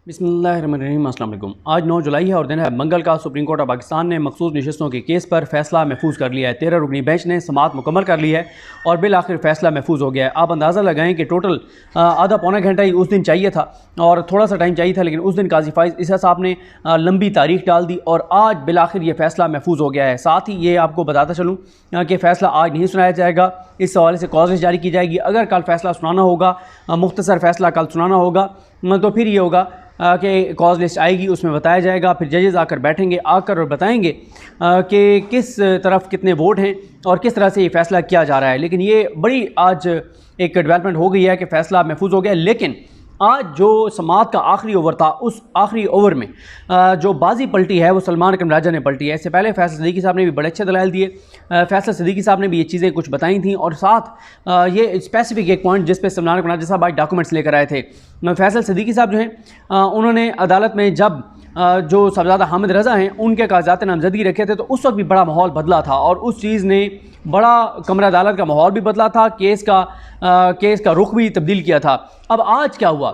बिस्मिल्लाहिर्रहमानिर्रहीम। अस्सलाम वालेकुम। आज 9 जुलाई है और दिन है मंगल का। सुप्रीम कोर्ट ऑफ पाकिस्तान ने मखसूस नशस्तों के केस पर फैसला महफूज कर लिया है। 13 रुकनी बेंच ने समाअत मुकम्मल कर ली है और बिल आखिर फैसला महफूज हो गया है। आप अंदाज़ा लगाएं कि टोटल आधा पौना घंटा ही उस दिन चाहिए था और थोड़ा सा टाइम चाहिए था, लेकिन उस दिन काजी फाइज ईसा साहब ने लंबी तारीख डाल दी और आज बिल आखिर ये फैसला महफूज हो गया है। साथ ही ये आपको बताता चलूँ कि फ़ैसला आज नहीं सुनाया जाएगा। इस हवाले से कॉज लिस्ट जारी की जाएगी। अगर कल फैसला सुनाना होगा, मुख्तसर फैसला कल सुनाना होगा, तो फिर ये होगा कि कॉज लिस्ट आएगी, उसमें बताया जाएगा। फिर जजेस आकर बैठेंगे, आकर और बताएंगे कि किस तरफ कितने वोट हैं और किस तरह से ये फ़ैसला किया जा रहा है। लेकिन ये बड़ी आज एक डेवलपमेंट हो गई है कि फ़ैसला महफूज हो गया। लेकिन आज जो समाअत का आखिरी ओवर था, उस आखिरी ओवर में जो बाजी पलटी है वो सलमान अकरम राजा ने पलटी है। इससे पहले फैसल सिद्दीकी साहब ने भी बड़े अच्छे दलाइल दिए। फैसल सिद्दीकी साहब ने भी ये चीज़ें कुछ बताई थी और साथ ये स्पेसिफिक एक पॉइंट जिस पे सलमान अकरम राजा साहब आज डॉक्यूमेंट्स लेकर आए थे। फैसल सिद्दीकी साहब जो हैं उन्होंने अदालत में जब जो साहबजादा हामिद रज़ा हैं उनके कागजात नामजदगी रखे थे तो उस वक्त भी बड़ा माहौल बदला था और उस चीज़ ने बड़ा कमरा अदालत का माहौल भी बदला था, केस का रुख भी तब्दील किया था। अब आज क्या हुआ?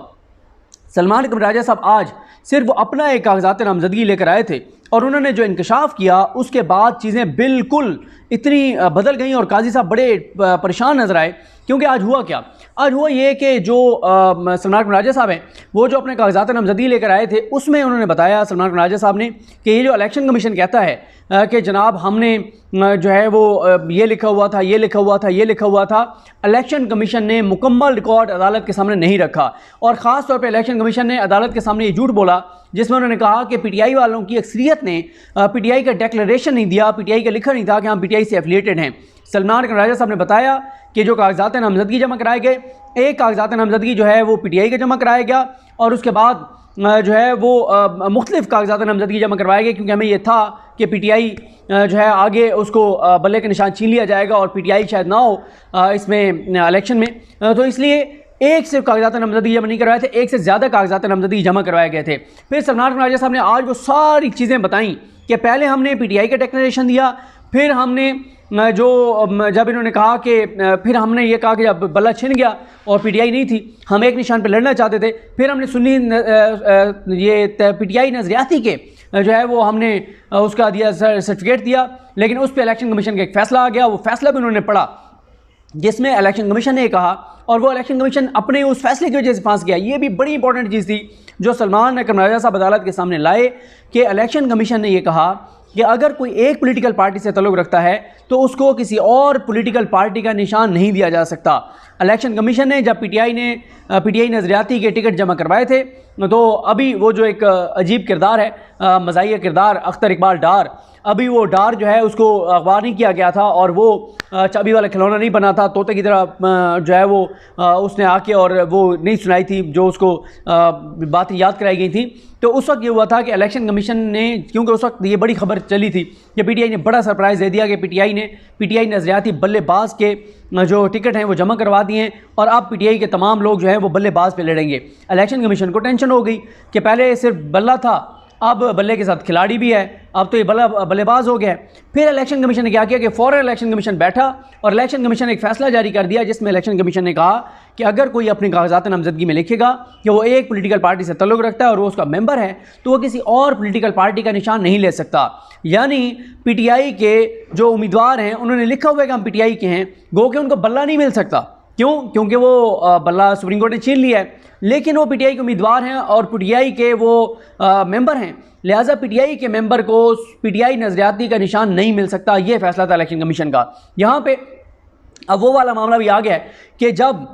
सलमान अकरम राजा साहब आज सिर्फ अपना एक कागजात नामजदगी लेकर आए थे और उन्होंने जो इंकशाफ किया उसके बाद चीज़ें बिल्कुल इतनी बदल गई और काजी साहब बड़े परेशान नजर आए। क्योंकि आज हुआ क्या? आज हुआ ये कि जो सलमान अकरम राजा साहब हैं वो जो अपने कागजात नामजदगी लेकर आए थे उसमें उन्होंने बताया, सलमान अकरम राजा साहब ने, कि ये जो इलेक्शन कमीशन कहता है कि जनाब हमने जो है वो ये लिखा हुआ था, ये लिखा हुआ था, ये लिखा हुआ था, इलेक्शन कमीशन ने मुकम्मल रिकॉर्ड अदालत के सामने नहीं रखा। और ख़ास तौर पे इलेक्शन कमीशन ने अदालत के सामने ये झूठ बोला जिसमें उन्होंने कहा कि पीटीआई वालों की अक्सरियत ने पीटीआई का डिक्लेरेशन नहीं दिया, पीटीआई का लिखा नहीं था कि हम पीटीआई से एफिलिएटेड हैं। सलमान अकरम राजा साहब ने बताया कि जो कागजात नामजदगी जमा कराए गए, एक कागजात नामजदगी जो है वो पीटीआई का जमा कराया गया और उसके बाद जो है वो मुख्तलिफ कागजात नामजदगी जमा करवाए गए, क्योंकि हमें ये था कि पीटीआई जो है आगे उसको बल्ले के निशान छीन लिया जाएगा और पीटीआई शायद ना हो इसमें इलेक्शन में, तो इसलिए एक सिर्फ कागजात नामजदगी जमा नहीं करवाए थे, एक से ज़्यादा कागजात नामजदगी जमा करवाए गए थे। फिर सलमान अकरम राजा साहब ने आज वो सारी चीज़ें बताई कि पहले हमने पीटीआई का डिक्लेरेशन दिया, फिर हमने जब इन्होंने कहा कि फिर हमने ये कहा कि जब बल्ला छिन गया और पीटीआई नहीं थी, हम एक निशान पर लड़ना चाहते थे, फिर हमने सुन्नी ये पीटीआई नजरियाती के जो है वो हमने उसका दिया सर्टिफिकेट दिया, लेकिन उस पर इलेक्शन कमीशन का एक फ़ैसला आ गया। वो फ़ैसला भी उन्होंने पढ़ा जिसमें इलेक्शन कमीशन ने कहा और वो इलेक्शन कमीशन अपने उस फैसले की वजह से फंस गया। ये भी बड़ी इंपॉर्टेंट चीज़ थी जो सलमान अकरम राजा साहब अदालत के सामने लाए कि इलेक्शन कमीशन ने ये कहा कि अगर कोई एक पॉलिटिकल पार्टी से ताल्लुक़ रखता है तो उसको किसी और पॉलिटिकल पार्टी का निशान नहीं दिया जा सकता। इलेक्शन कमीशन ने जब पीटीआई नजरियाती के टिकट जमा करवाए थे तो अभी वो जो एक अजीब किरदार है, मज़ाहिया किरदार, अख्तर इकबाल डार, अभी वो डार जो है उसको अखबार नहीं किया गया था और वो चाबी वाला खिलौना नहीं बना था, तोते की तरह जो है वो उसने आके और वो नहीं सुनाई थी जो उसको बातें याद कराई गई थी। तो उस वक्त ये हुआ था कि इलेक्शन कमीशन ने, क्योंकि उस वक्त ये बड़ी खबर चली थी कि पीटीआई ने बड़ा सरप्राइज़ दे दिया कि पीटीआई नजरियाती बल्लेबाज के जो टिकट हैं वो जमा करवा दिए हैं और अब पीटीआई के तमाम लोग जो हैं वो बल्लेबाज पे लड़ेंगे। इलेक्शन कमीशन को टेंशन हो गई कि पहले सिर्फ बल्ला था, अब बल्ले के साथ खिलाड़ी भी है, अब तो ये बल्लेबाज हो गया। फिर इलेक्शन कमीशन ने क्या किया कि फ़ौरन इलेक्शन कमीशन बैठा और इलेक्शन कमीशन ने एक फ़ैसला जारी कर दिया जिसमें इलेक्शन कमीशन ने कहा कि अगर कोई अपनी कागजात नामजदगी में लिखेगा कि वो एक पॉलिटिकल पार्टी से ताल्लुक़ रखता है और वो उसका मेंबर है तो वो किसी और पॉलिटिकल पार्टी का निशान नहीं ले सकता। यानी पीटीआई के जो उम्मीदवार हैं उन्होंने लिखा हुआ है कि हम पीटीआई के हैं, गो कि उनको बल्ला नहीं मिल सकता। क्यों? क्योंकि वो बल्ला सुप्रीम कोर्ट ने छीन लिया है, लेकिन वो पीटीआई के उम्मीदवार हैं और पीटीआई के वो मेंबर हैं, लिहाजा पीटीआई के मेंबर को पीटीआई नजरियाती का निशान नहीं मिल सकता। ये फैसला था इलेक्शन कमीशन का। यहाँ पे अब वो वाला मामला भी आ गया है कि जब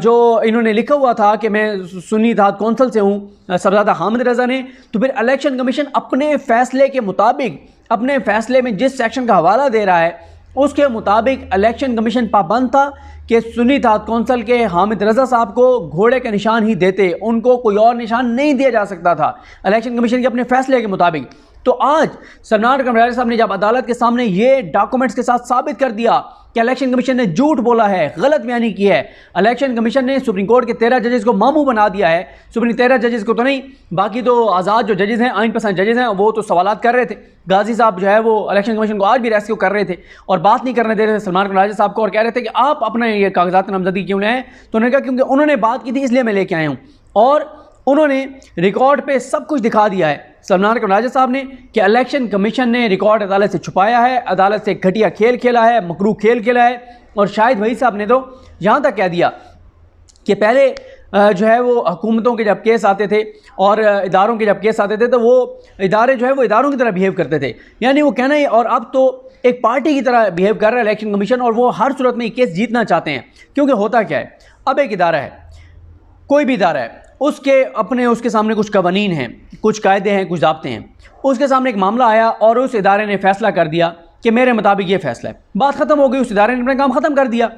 जो इन्होंने लिखा हुआ था कि मैं सुन्नी इत्तेहाद कौंसिल से हूँ, साहबजादा हामिद रज़ा ने, तो फिर इलेक्शन कमीशन अपने फैसले के मुताबिक, अपने फैसले में जिस सेक्शन का हवाला दे रहा है उसके मुताबिक इलेक्शन कमीशन पाबंद था कि सुन्नी इत्तेहाद कौंसिल के हामिद रज़ा साहब को घोड़े का निशान ही देते, उनको कोई और निशान नहीं दिया जा सकता था इलेक्शन कमीशन के अपने फैसले के मुताबिक। तो आज सलमान अकरम राजा साहब ने जब अदालत के सामने ये डॉक्यूमेंट्स के साथ साबित कर दिया कि इलेक्शन कमीशन ने झूठ बोला है, गलत बयानी की है, इलेक्शन कमीशन ने सुप्रीम कोर्ट के 13 जजेस को मामू बना दिया है, सुप्रीम 13 जजेस को तो नहीं, बाकी तो आज़ाद जो जजेस हैं, आइन पसंद जजेस हैं, वो तो सवालात कर रहे थे। गाजी साहब जो है वो इलेक्शन कमीशन को आज भी रेस्क्यू कर रहे थे और बात नहीं करने दे रहे थे सलमान अकरम राजा साहब को और कह रहे थे कि आप अपने ये कागजात नामजदगी क्यों लाए। तो उन्होंने कहा क्योंकि उन्होंने बात की थी इसलिए मैं लेके आया हूँ। और उन्होंने रिकॉर्ड पे सब कुछ दिखा दिया है सलमान राजा साहब ने कि इलेक्शन कमीशन ने रिकॉर्ड अदालत से छुपाया है, अदालत से घटिया खेल खेला है, मकरू खेल खेला है। और शाहिद वही साहब ने तो यहाँ तक कह दिया कि पहले जो है वो हुकूमतों के जब केस आते थे और इदारों के जब केस आते थे तो वो इदारे जो है वो इदारों की तरह बिहेव करते थे, यानी वो कहना है। और अब तो एक पार्टी की तरह बिहेव कर रहा है इलेक्शन कमीशन, और वो हर सूरत में ये केस जीतना चाहते हैं। क्योंकि होता क्या है, अब एक इदारा है, कोई भी इदारा है, उसके सामने कुछ कवानीन हैं, कुछ कायदे हैं, कुछ ज़ाब्ते हैं। उसके सामने एक मामला आया और उस इदारे ने फैसला कर दिया कि मेरे मुताबिक ये फैसला है, बात ख़त्म हो गई, उस इदारे ने अपना काम ख़त्म कर दिया।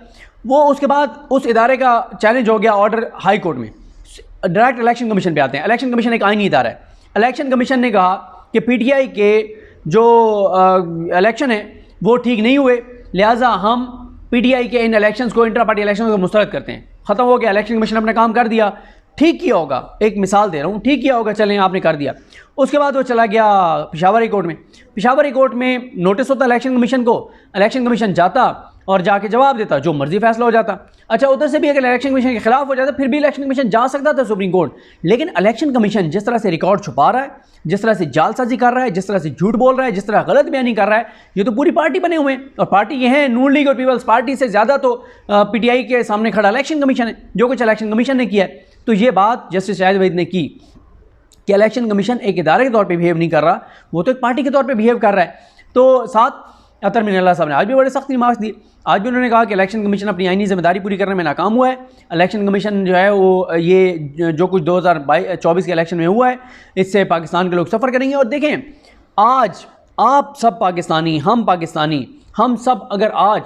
वो उसके बाद उस इदारे का चैलेंज हो गया ऑर्डर हाई कोर्ट में, डायरेक्ट इलेक्शन कमीशन पे आते हैं। इलेक्शन कमीशन एक आईनी इदारा है। इलेक्शन कमीशन ने कहा कि पीटीआई के जो इलेक्शन है वो ठीक नहीं हुए, लिहाजा हम पीटीआई के इन इलेक्शंस को, इंट्रा पार्टी इलेक्शन को मुस्तरद करते हैं। ख़त्म हो गया, इलेक्शन कमीशन ने अपना काम कर दिया। ठीक किया होगा, एक मिसाल दे रहा हूँ, ठीक किया होगा, चलें आपने कर दिया। उसके बाद वो चला गया पेशावर हाई कोर्ट में। पेशावर हाई कोर्ट में नोटिस होता इलेक्शन कमीशन को, इलेक्शन कमीशन जाता और जाके जवाब देता, जो मर्जी फैसला हो जाता। अच्छा, उधर से भी अगर इलेक्शन कमीशन के खिलाफ हो जाता फिर भी इलेक्शन कमीशन जा सकता था सुप्रीम कोर्ट। लेकिन इलेक्शन कमीशन जिस तरह से रिकॉर्ड छुपा रहा है, जिस तरह से जालसाजी कर रहा है, जिस तरह से झूठ बोल रहा है, जिस तरह गलत बयानी कर रहा है, ये तो पूरी पार्टी बने हुए हैं। और पार्टी ये है नून लीग और पीपल्स पार्टी से ज़्यादा तो पीटीआई के सामने खड़ा इलेक्शन कमीशन है, जो कुछ इलेक्शन कमीशन ने किया है। तो ये बात जस्टिस शाहिद वहीद ने की कि इलेक्शन कमीशन एक इदारे के तौर पे बिहेव नहीं कर रहा, वो तो एक पार्टी के तौर पे बिहेव कर रहा है। तो साथ अतर मिनल्ला साहब ने आज भी बड़े सख्त रिमार्क्स दिए। आज भी उन्होंने कहा कि इलेक्शन कमीशन अपनी आईनी जिम्मेदारी पूरी करने में नाकाम हुआ है। इलेक्शन कमीशन जो है वो ये जो कुछ 2024 के इलेक्शन में हुआ है, इससे पाकिस्तान के लोग सफ़र करेंगे। और देखें, आज आप सब पाकिस्तानी, हम सब अगर आज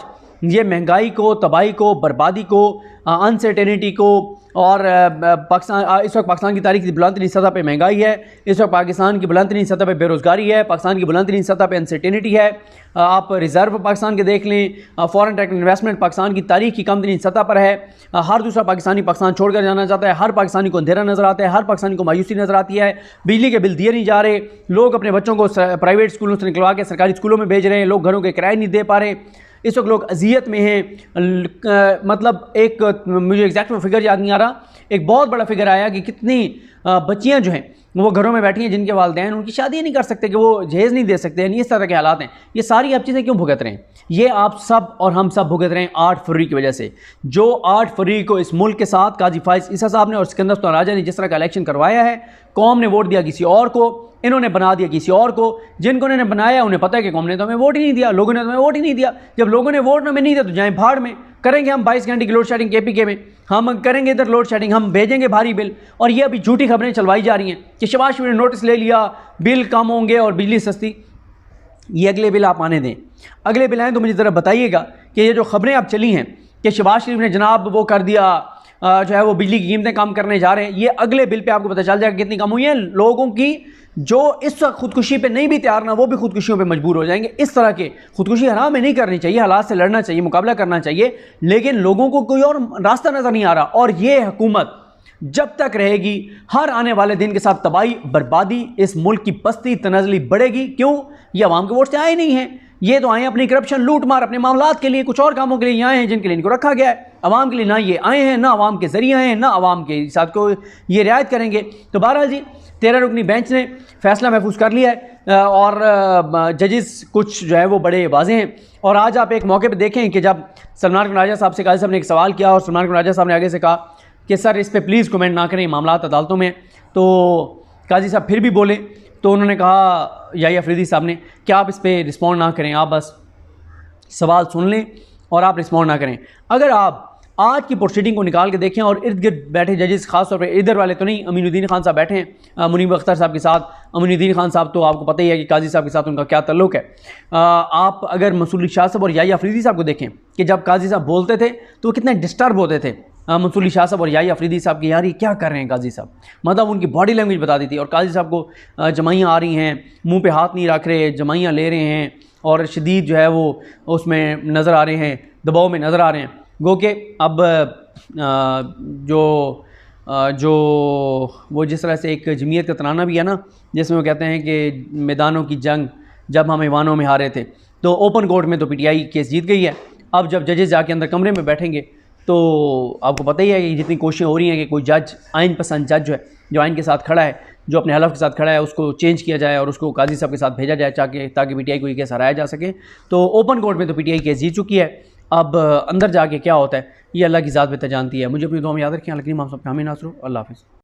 ये महंगाई को, तबाही को, बर्बादी को, अनसर्टेनिटी को, और पाकिस्तान इस वक्त पाकिस्तान की तारीख की बुलंद तरीन सतह पे महंगाई है, इस वक्त पाकिस्तान की बुलंद तरीन सतह पे बेरोज़गारी है, पाकिस्तान की बुलंद तरीन सतह पे अनसर्टेनिटी है। आप रिज़र्व पाकिस्तान के देख लें, फॉरेन डायरेक्ट इन्वेस्टमेंट पाकिस्तान की तारीख की कम तरीन सतह पर है। हर दूसरा पाकिस्तानी पाकिस्तान छोड़कर जाना चाहता है, हर पाकिस्तानी को अंधेरा नज़र आता है, हर पाकिस्तानी को मायूसी नज़र आती है। बिजली के बिल दिए नहीं जा रहे, लोग अपने बच्चों को प्राइवेट स्कूलों से निकलवा के सरकारी स्कूलों में भेज रहे हैं, लोग घरों के किराए नहीं दे पा रहे, इस वक्त लोग अजियत में हैं। मतलब एक मुझे एग्जैक्ट फिगर याद नहीं आ रहा, एक बहुत बड़ा फिगर आया कि कितनी बच्चियां जो हैं वो घरों में बैठी हैं जिनके वालिदैन उनकी शादी नहीं कर सकते, कि वो जहेज़ नहीं दे सकते हैं। इस तरह के हालात हैं। ये सारी आप चीज़ें क्यों भुगत रहे हैं? ये आप सब और हम सब भुगत रहे हैं 8 फरवरी की वजह से। जो 8 फरवरी को इस मुल्क के साथ काजी फाइज ईसा साहब ने और सिकंदर सुल्तान राजा ने जिस तरह का इलेक्शन करवाया है, कौम ने वोट दिया किसी और को, इन्होंने बना दिया किसी और को। जिनको इन्होंने बनाया उन्हें पता है कि कौम ने तो हमें वोट ही नहीं दिया, लोगों ने तो हमें वोट ही नहीं दिया। जब लोगों ने वोट हमें नहीं दिया तो जाएं भाड़ में। करेंगे हम 22 घंटे की लोड शेडिंग केपीके में, हम करेंगे इधर लोड शेडिंग, हम भेजेंगे भारी बिल। और ये अभी झूठी खबरें चलवाई जा रही हैं कि शहबाज शरीफ ने नोटिस ले लिया, बिल कम होंगे और बिजली सस्ती। ये अगले बिल आप आने दें, अगले बिल आएँ तो मुझे ज़रा बताइएगा कि ये जो खबरें अब चली हैं कि शहबाज शरीफ ने जनाब वो कर दिया, जो है वो बिजली की कीमतें कम करने जा रहे हैं, ये अगले बिल पे आपको पता चल जाएगा कितनी कम हुई है। लोगों की जो इस वक्त खुदकुशी पे नहीं भी तैयार ना, वो भी खुदकुशियों पे मजबूर हो जाएंगे। इस तरह के खुदकुशी हराम में नहीं करनी चाहिए, हालात से लड़ना चाहिए, मुकाबला करना चाहिए, लेकिन लोगों को कोई और रास्ता नज़र नहीं आ रहा। और ये हुकूमत जब तक रहेगी, हर आने वाले दिन के साथ तबाही, बर्बादी, इस मुल्क की पस्ती, तनाज़ली बढ़ेगी। क्यों? ये अवाम के वोट से आए नहीं हैं, ये तो आए अपनी करप्शन, लूट मार, अपने मामलात के लिए, कुछ और कामों के लिए आए हैं जिनके लिए इनको रखा गया है। अवाम के लिए ना ये आए हैं, ना अवाम के ज़रिए आए हैं, ना अवाम के साथ को ये रियायत करेंगे। तो बहरहाल जी, 13 रुकनी बेंच ने फैसला महफूज कर लिया है और जजेस कुछ जो है वो बड़े वाज़ेह हैं। और आज आप एक मौके पर देखें कि जब सलमान राजा साहब से काजी साहब ने एक सवाल किया और सलमान राजा साहब ने आगे से कहा कि सर इस पर प्लीज़ कमेंट ना करें, मामलात अदालतों में। तो काजी साहब फिर भी बोले, तो उन्होंने कहा याहिया अफरीदी साहब ने कि आप इस पर रिस्पॉन्ड ना करें, आप बस सवाल सुन लें और आप रिस्पॉन्ड ना करें। अगर आप आज की प्रोसीडिंग को निकाल के देखें और इर्द गिर्द बैठे जजेस, खास तौर पे इधर वाले तो नहीं, अमीनुद्दीन खान साहब बैठे हैं मुनीब अख्तर साहब के साथ। अमीनुद्दीन खान साहब तो आपको पता ही है कि काजी साहब के साथ उनका क्या ताल्लुक़ है। आप अगर मंसूर शाह साहब और याहिया अफरीदी साहब को देखें कि जब काजी साहब बोलते थे तो वो कितने डिस्टर्ब होते थे। मंसूर शाह साहब और याहिया अफरीदी साहब की, यार ये क्या कर रहे हैं काजी साहब, मतलब उनकी बॉडी लैंग्वेज बता दी थी। और काजी साहब को जमाइयाँ आ रही हैं, मुँह पर हाथ नहीं रख रहे, जमाइयाँ ले रहे हैं और शदीद जो है वो उसमें नज़र आ रहे हैं, दबाव में नज़र आ रहे हैं। गो के अब जो वो जिस तरह से एक जमीयत का तराना भी है ना, जिसमें वो कहते हैं कि मैदानों की जंग जब हम ईवानों में हारे थे, तो ओपन कोर्ट में तो पीटीआई केस जीत गई है। अब जब जजेस जाके अंदर कमरे में बैठेंगे तो आपको पता ही है कि जितनी कोशिशें हो रही हैं कि कोई जज, आइन पसंद जज जो है, जो आइन के साथ खड़ा है, जो अपने हलफ के साथ खड़ा है, उसको चेंज किया जाए और उसको काजी साहब के साथ भेजा जाए ताकि पीटीआई को ये केस हराया जा सके। तो ओपन कोर्ट में तो पीटीआई केस जीत चुकी है, अब अंदर जाके क्या होता है ये अल्लाह की ज़ात बेहतर जानती है। मुझे अपनी दुआ में याद रखें। अल्लाह की नाम सब पे आमीन। अल्लाह हाफ़िज़।